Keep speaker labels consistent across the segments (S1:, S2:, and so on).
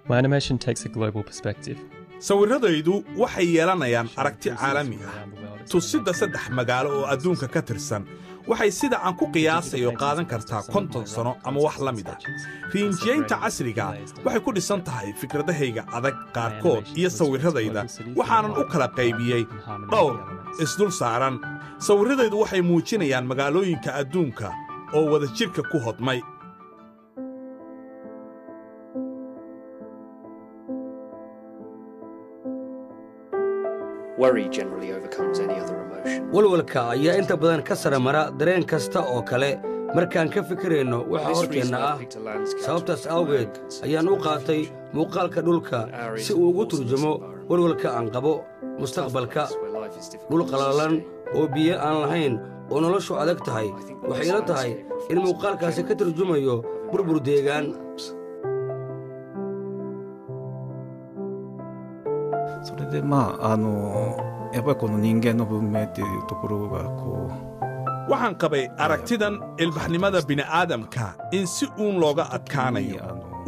S1: My animation takes a global perspective.
S2: sawirradaydu waxay yeelanayaan aragti caalami ah tusidda 3 magaalo oo adduunka ka tirsan waxay sida aan ku qiyaasayo qaadan kartaa 50 sano ama wax la mid ah riinjiyeynta casriga waxay ku dhisan tahay fikradahayga adag qaarkood iyo sawirradayda waxaanan u kala qaybiyey dhowr isdul saaran sawirradaydu waxay muujinayaan magaalooyinka adduunka oo wada jirka ku hodmay
S3: Worry generally overcomes any other emotion.
S4: walwalka ayaa inta badan ka sara mara dareen kasta oo kale markaan ka fikirayno waxa horteenna ah sababtaas awgeed ayaan u qaatay muuqaalka dhulka si uu ugu turjumo walwalka aan qabo mustaqbalka dhul qalalan oo biyo aan lahayn oo noloshu adag tahay waxay ila tahay in muuqaalkaasi ka turjumayo burbur deegaan
S2: waxaan qabay aragtidan ilbaxnimada bini'aadamka in si uun looga adkaanayo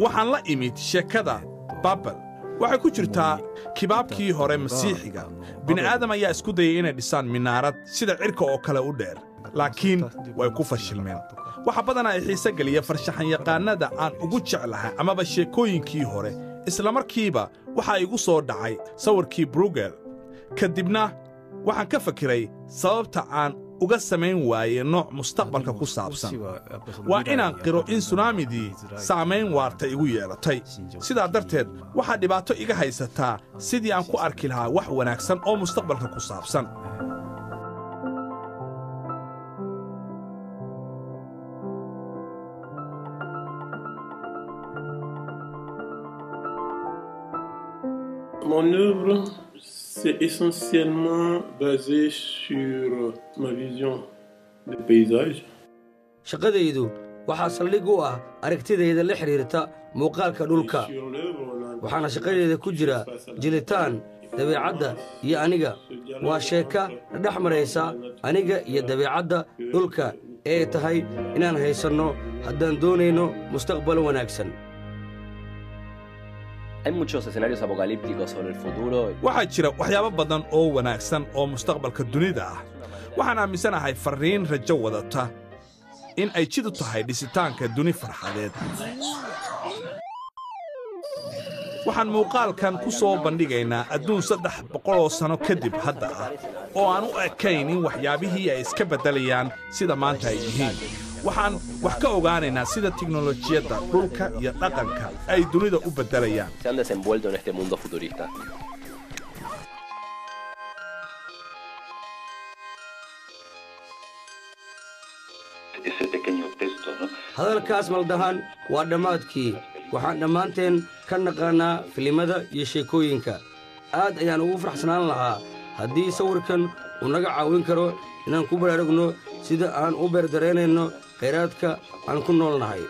S2: waxaan la imid sheekada babel waxay ku jirtaa kibaabkii hore masiixiga bini'aadam ayaa isku dayay inay dhisaan minaarad sida cirka oo kale u dheer laakiin way ku fashilmeen waxa badanaa ay xiise geliya farshaxanyaqaannada aan ugu jeclahay amaba sheekooyinkii hore isla markiiba waxaa igu soo dhacay sawirkii brugel ka dibna waxaan ka fakiray sababta aan uga samayn waaye nooc mustaqbalka ku saabsan waa inaan qiro in sunaamidii saamayn waarta igu yeelatay sidaa darteed waxaa dhibaato iga haysataa sidii aan ku arki lahaa wax wanaagsan oo mustaqbalka ku saabsan
S5: Mon œuvre, c'est essentiellement basé sur ma vision des paysages.
S4: shaqadaydu waxaa saldhig u ah aragtidayda la xidhiirta muuqaalka dhulka waxaana shaqadayda ku jira jilitaan dabeecadda iyo aniga waa sheeka la dhex maraysa aniga iyo dabeecadda dhulka ee tahay inaan haysanno haddaan doonayno mustaqbal wanaagsan
S6: Hay muchos escenarios apocalípticos sobre el futuro.
S2: waxaa jira waxyaabo badan oo wanaagsan oo mustaqbalka dunida ah waxaan aaminsanahay farriin rajo wadata in ay jid u tahay dhisitaanka duni farxadeed waxaan muuqaalkan ku soo bandhigaynaa adduun 300 sano kadib hadda ah oo aan u ekayn in waxyaabihii ay iska beddelayaan sida maanta ay yihiin waxaan wax ka ogaanaynaa sida tiknolojiyadda dhulka iyo dhaqanka ay dunida u beddelayaan
S6: Se han desenvuelto en este mundo futurista.
S4: hadalkaas maldahan waa dhammaadkii waxaan dhammaanteen ka naqaannaa filimada iyo sheekooyinka aad ayaan ugu faraxsanaan lahaa haddii sawirkan uu naga caawin karo inaan ku baraarugno sida aan u beerdareynayno khayraadka aan ku nool nahay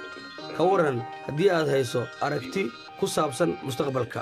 S4: ka warran haddii aad hayso aragti ku saabsan mustaqbalka